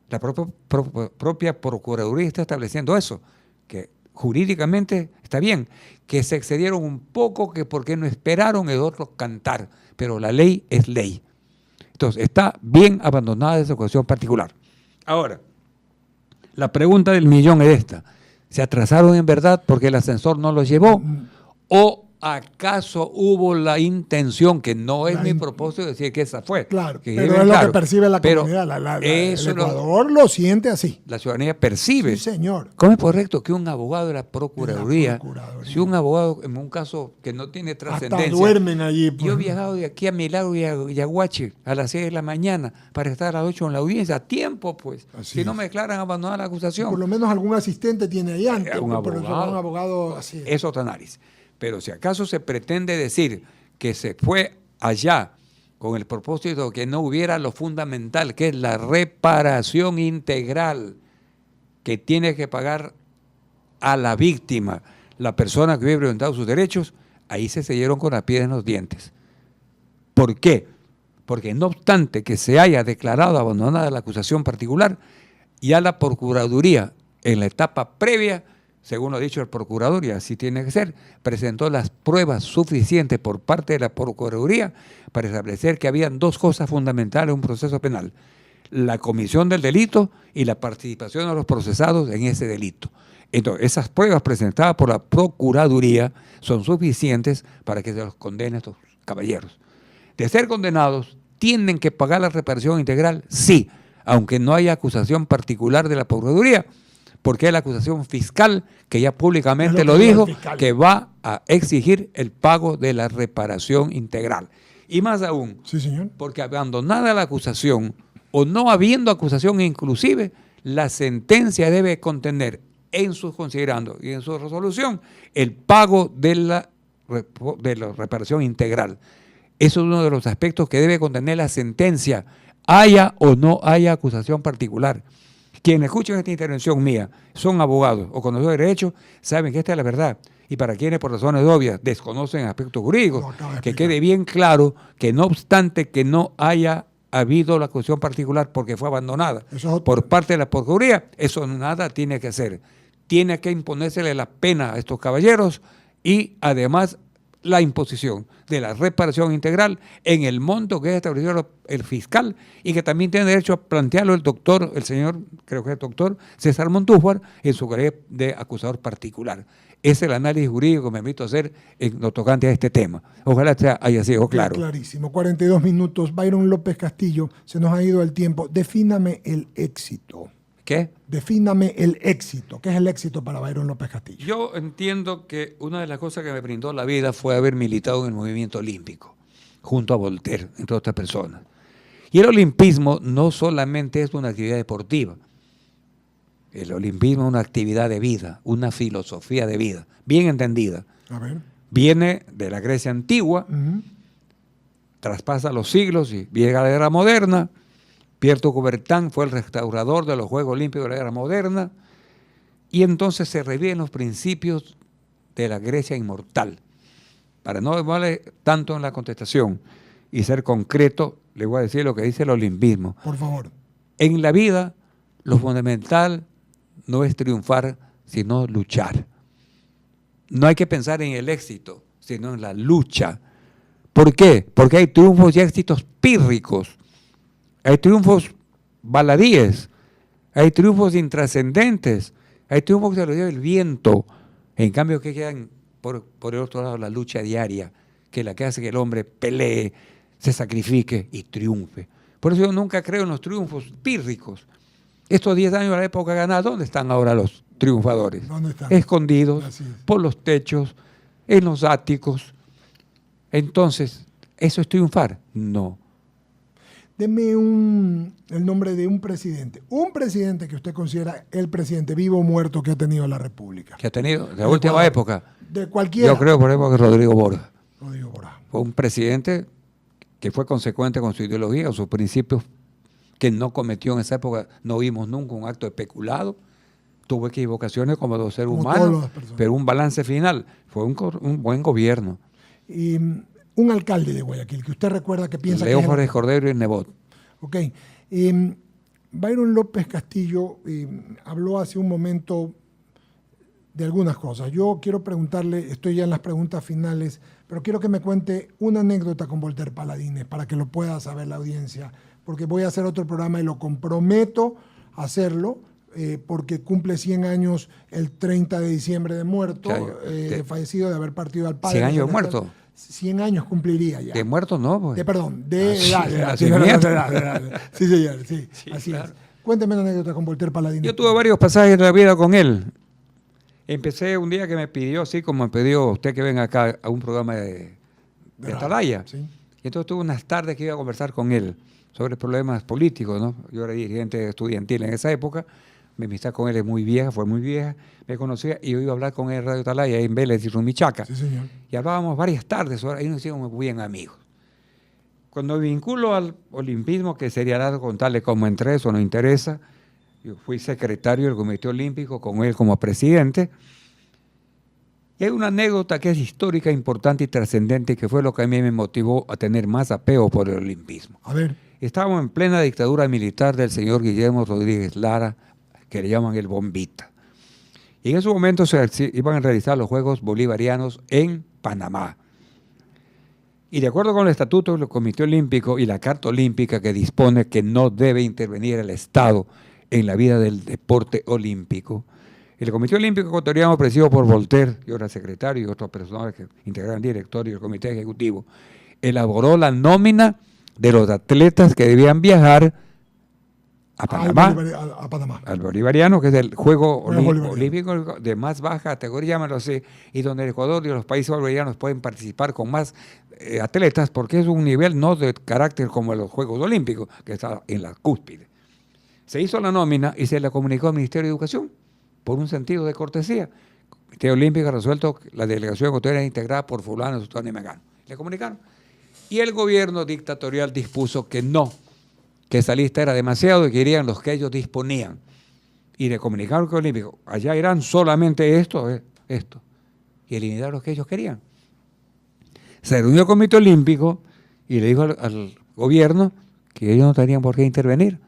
La propia Procuraduría está estableciendo eso, que jurídicamente está bien, que se excedieron un poco, que porque no esperaron el otro cantar, pero la ley es ley. Entonces, está bien abandonada esa cuestión particular. Ahora, la pregunta del millón es esta: ¿se atrasaron en verdad porque el ascensor no los llevó? ¿O acaso hubo la intención, que no es mi propósito decir que esa fue? Claro, pero es lo que percibe la comunidad. El Ecuador lo siente así. La ciudadanía percibe. Sí, señor. ¿Cómo es correcto que un abogado de la Procuraduría, si un abogado en un caso que no tiene trascendencia... Hasta duermen allí. Yo he viajado de aquí a Milagro y a Yaguachi a las 6 de la mañana para estar a las 8 en la audiencia, a tiempo, pues. Así si no me declaran abandonar la acusación. Por lo menos algún asistente tiene ahí antes. Un abogado así. Es otro análisis. Pero si acaso se pretende decir que se fue allá con el propósito de que no hubiera lo fundamental, que es la reparación integral que tiene que pagar a la víctima, la persona que hubiera violentado sus derechos, ahí se dieron con la piedra en los dientes. ¿Por qué? Porque no obstante que se haya declarado abandonada la acusación particular, ya la Procuraduría en la etapa previa, según lo ha dicho el procurador, y así tiene que ser, presentó las pruebas suficientes por parte de la Procuraduría para establecer que habían dos cosas fundamentales en un proceso penal: la comisión del delito y la participación de los procesados en ese delito. Entonces, esas pruebas presentadas por la Procuraduría son suficientes para que se los condene a estos caballeros. De ser condenados, ¿tienen que pagar la reparación integral? Sí, aunque no haya acusación particular de la Procuraduría, porque es la acusación fiscal que ya públicamente lo dijo, que va a exigir el pago de la reparación integral. Y más aún, sí, señor, porque abandonada la acusación o no habiendo acusación inclusive, la sentencia debe contener en sus considerando y en su resolución el pago de la reparación integral. Eso es uno de los aspectos que debe contener la sentencia, haya o no haya acusación particular. Quienes escuchan esta intervención mía son abogados o conocedores de derecho, saben que esta es la verdad. Y para quienes por razones obvias desconocen aspectos jurídicos, que quede bien claro que no obstante que no haya habido la acusación particular porque fue abandonada por parte de la Procuraduría, eso nada tiene que hacer. Tiene que imponérsele la pena a estos caballeros y además la imposición de la reparación integral en el monto que ha establecido el fiscal y que también tiene derecho a plantearlo el señor, creo que es el doctor César Montúfar, en su calidad de acusador particular. Ese es el análisis jurídico que me invito a hacer en lo tocante a este tema. Ojalá haya sido claro. Clarísimo. 42 minutos. Byron López Castillo, se nos ha ido el tiempo. Defíname el éxito. ¿Qué? Defíname el éxito. ¿Qué es el éxito para Byron López Castillo? Yo entiendo que una de las cosas que me brindó la vida fue haber militado en el movimiento olímpico, junto a Voltaire, entre otras personas. Y el olimpismo no solamente es una actividad deportiva. El olimpismo es una actividad de vida, una filosofía de vida, bien entendida. A ver. Viene de la Grecia antigua, traspasa los siglos y llega a la era moderna. Pierre de Coubertin fue el restaurador de los Juegos Olímpicos de la era moderna, y entonces se reviven los principios de la Grecia inmortal. Para no demorar tanto en la contestación y ser concreto, le voy a decir lo que dice el olimpismo. Por favor. En la vida, lo fundamental no es triunfar, sino luchar. No hay que pensar en el éxito, sino en la lucha. ¿Por qué? Porque hay triunfos y éxitos pírricos, hay triunfos baladíes, hay triunfos intrascendentes, hay triunfos que se los lleva el viento. En cambio, que quedan por el otro lado la lucha diaria, que es la que hace que el hombre pelee, se sacrifique y triunfe. Por eso yo nunca creo en los triunfos pírricos. Estos 10 años de la época ganada, ¿dónde están ahora los triunfadores? ¿Dónde están? Escondidos por los techos, en los áticos. Entonces, ¿eso es triunfar? No. Deme el nombre de un presidente. Un presidente que usted considera el presidente vivo o muerto que ha tenido la República. Que ha tenido, de la última época. De cualquiera. Yo creo, por ejemplo, que Rodrigo Borja. Rodrigo Borja. Fue un presidente que fue consecuente con su ideología, con sus principios, que no cometió en esa época, no vimos nunca un acto especulado, tuvo equivocaciones como todo ser humano, pero un balance final, fue un buen gobierno. Y un alcalde de Guayaquil, que usted recuerda que piensa León Flores Cordero y Nebot. Ok. Byron López Castillo habló hace un momento de algunas cosas. Yo quiero preguntarle, estoy ya en las preguntas finales, pero quiero que me cuente una anécdota con Voltaire Paladines para que lo pueda saber la audiencia, porque voy a hacer otro programa y lo comprometo a hacerlo, porque cumple 100 años el 30 de diciembre de muerto, fallecido de haber partido al padre. 100 años de muerto. 100 años cumpliría ya. De muerto no, pues. De edad. Sí, señor, sí, así claro. Es. Cuénteme una anécdota con Voltaire Paladines. Yo tuve varios pasajes de la vida con él. Empecé un día que me pidió, así como me pidió usted que venga acá a un programa de Atalaya. Sí. Y entonces tuve unas tardes que iba a conversar con él sobre problemas políticos, ¿no? Yo era dirigente estudiantil en esa época. Mi amistad con él es muy vieja, fue muy vieja. Me conocía y yo iba a hablar con él en Radio Atalaya, en Vélez y Rumichaca. Sí, señor. Y hablábamos varias tardes, ahí nos hicimos muy bien amigos. Cuando me vinculo al olimpismo, que sería algo contarle cómo entré, eso no interesa. Yo fui secretario del Comité Olímpico con él como presidente. Y hay una anécdota que es histórica, importante y trascendente, que fue lo que a mí me motivó a tener más apego por el olimpismo. A ver. Estábamos en plena dictadura militar del señor Guillermo Rodríguez Lara, que le llaman el Bombita. Y en ese momento se iban a realizar los Juegos Bolivarianos en Panamá. Y de acuerdo con el estatuto del Comité Olímpico y la Carta Olímpica que dispone que no debe intervenir el Estado en la vida del deporte olímpico, el Comité Olímpico Ecuatoriano, presidido por Voltaire, yo era secretario y otros personajes que integraban el directorio y el Comité Ejecutivo, elaboró la nómina de los atletas que debían viajar a Panamá, al Bolivariano, que es el Juego Olímpico de más baja categoría, llámalo así, y donde el Ecuador y los países bolivarianos pueden participar con más atletas, porque es un nivel no de carácter como los Juegos Olímpicos, que está en la cúspide. Se hizo la nómina y se la comunicó al Ministerio de Educación, por un sentido de cortesía. El Comité Olímpico ha resuelto que la delegación ecuatoriana es integrada por fulano, sutano y mengano. Le comunicaron. Y el gobierno dictatorial dispuso que no, que esa lista era demasiado y querían los que ellos disponían. Y le comunicaron al Olímpico, allá irán solamente esto. Y eliminar los que ellos querían. Se reunió el Comité Olímpico y le dijo al gobierno que ellos no tenían por qué intervenir.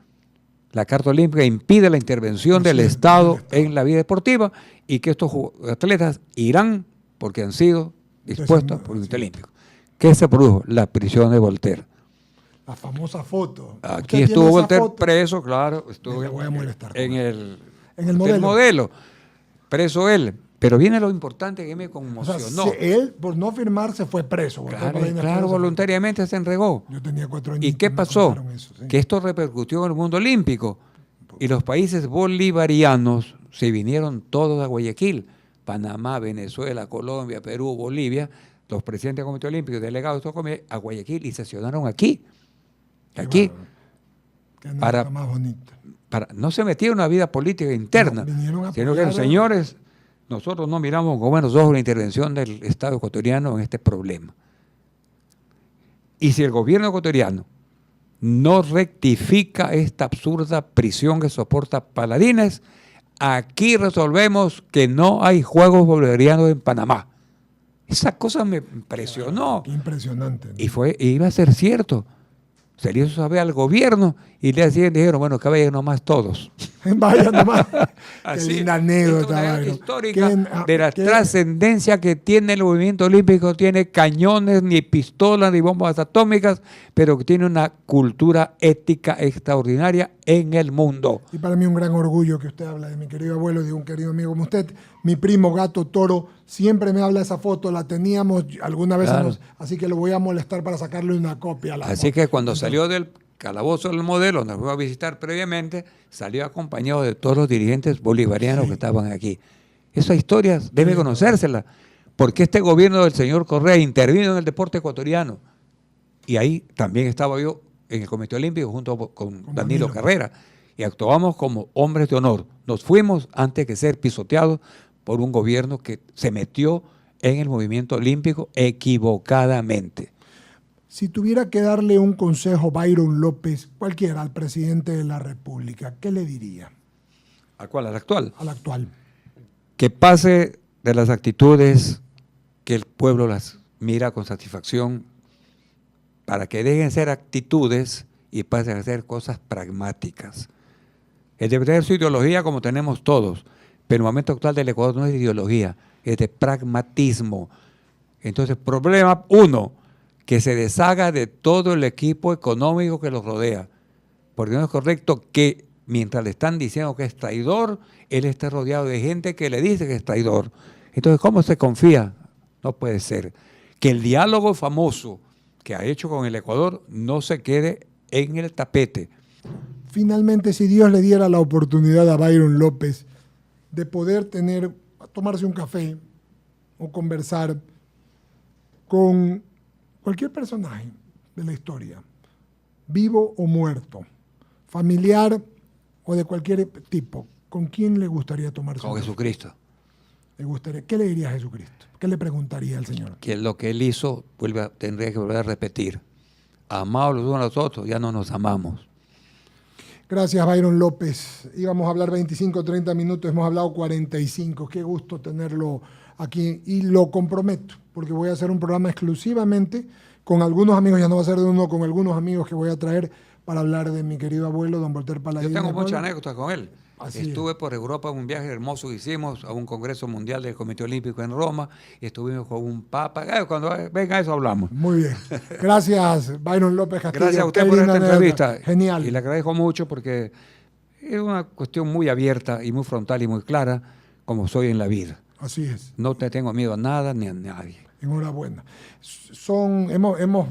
La Carta Olímpica impide la intervención del Estado en la vida deportiva y que estos atletas irán porque han sido dispuestos por el Comité Olímpico. ¿Qué se produjo? La prisión de Voltaire. La famosa foto. Aquí estuvo Voltaire preso, claro, estuvo en el modelo. Preso él. Pero viene lo importante que me conmocionó. O sea, él, por no firmar, se fue preso. Claro, voluntariamente se entregó. Yo tenía 4 años. ¿Y qué pasó? Eso, sí. Que esto repercutió en el mundo olímpico. Y los países bolivarianos se vinieron todos a Guayaquil. Panamá, Venezuela, Colombia, Perú, Bolivia. Los presidentes del Comité Olímpico y delegados a Guayaquil y sesionaron aquí. Aquí. Para más bonita. No se metía en una vida política interna. Sino que los señores... Nosotros no miramos con buenos ojos la intervención del Estado ecuatoriano en este problema. Y si el gobierno ecuatoriano no rectifica esta absurda prisión que soporta Paladines, aquí resolvemos que no hay Juegos Bolivarianos en Panamá. Esa cosa me impresionó. Qué impresionante, ¿no? Y iba a ser cierto. Se le hizo saber al gobierno y le dijeron, bueno, que vayan nomás todos. Vaya nomás. Qué Así, linda anécdota, es una Byron. histórica de la qué- trascendencia que tiene el movimiento olímpico. Tiene cañones, ni pistolas, ni bombas atómicas, pero que tiene una cultura ética extraordinaria en el mundo. Y para mí un gran orgullo que usted habla de mi querido abuelo y de un querido amigo como usted. Mi primo Gato Toro siempre me habla de esa foto, la teníamos alguna vez, Claro. así que lo voy a molestar para sacarle una copia a la Así foto. que cuando salió del calabozo del modelo, nos fue a visitar previamente, salió acompañado de todos los dirigentes bolivarianos que estaban aquí. Esas historias debe conocérselas, porque este gobierno del señor Correa intervino en el deporte ecuatoriano. Y ahí también estaba yo en el Comité Olímpico junto con Danilo Carrera. Y actuamos como hombres de honor. Nos fuimos antes que ser pisoteados por un gobierno que se metió en el movimiento olímpico equivocadamente. Si tuviera que darle un consejo Byron López, cualquiera, al presidente de la República, ¿qué le diría? ¿A cuál? ¿Al actual? Al actual. Que pase de las actitudes que el pueblo las mira con satisfacción para que dejen de ser actitudes y pasen a ser cosas pragmáticas. Él debe tener su ideología como tenemos todos, pero el momento actual del Ecuador no es de ideología, es de pragmatismo. Entonces, problema uno, que se deshaga de todo el equipo económico que los rodea, porque no es correcto que mientras le están diciendo que es traidor, él esté rodeado de gente que le dice que es traidor. Entonces, ¿cómo se confía? No puede ser. Que el diálogo famoso que ha hecho con el Ecuador no se quede en el tapete. Finalmente, si Dios le diera la oportunidad a Byron López de poder tomarse un café o conversar con cualquier personaje de la historia, vivo o muerto, familiar o de cualquier tipo, ¿con quién le gustaría tomarse Con un café? Jesucristo. ¿Qué le diría a Jesucristo? ¿Qué le preguntaría al Señor? Que lo que él hizo tendría que volver a repetir. Amados los unos a los otros, ya no nos amamos. Gracias, Byron López. Íbamos a hablar 25, 30 minutos, hemos hablado 45. Qué gusto tenerlo aquí y lo comprometo, porque voy a hacer un programa exclusivamente con algunos amigos, ya no va a ser de uno, con algunos amigos que voy a traer para hablar de mi querido abuelo, don Voltaire Paladín. Yo tengo muchas anécdotas con él. Así Estuve por Europa en un viaje hermoso que hicimos a un congreso mundial del Comité Olímpico en Roma y estuvimos con un papa. Cuando venga eso hablamos. Muy bien. Gracias, Byron López Castillo. Gracias a usted Qué por linda esta anécdota. entrevista. Genial. Y le agradezco mucho porque es una cuestión muy abierta y muy frontal y muy clara como soy en la vida. Así es. No te tengo miedo a nada ni a nadie. Enhorabuena.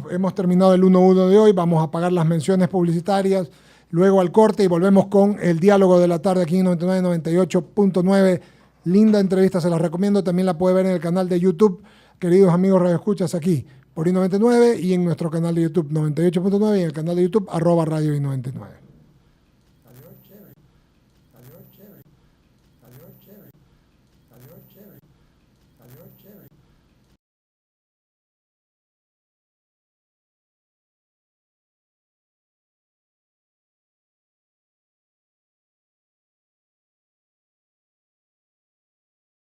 Hemos terminado el 1-1 de hoy. Vamos a pagar las menciones publicitarias, luego al corte y volvemos con el diálogo de la tarde aquí en 99.98.9. Linda entrevista, se la recomiendo. También la puede ver en el canal de YouTube, queridos amigos radioescuchas, aquí por I99 y en nuestro canal de YouTube 98.9 y en el canal de YouTube @Radio I99.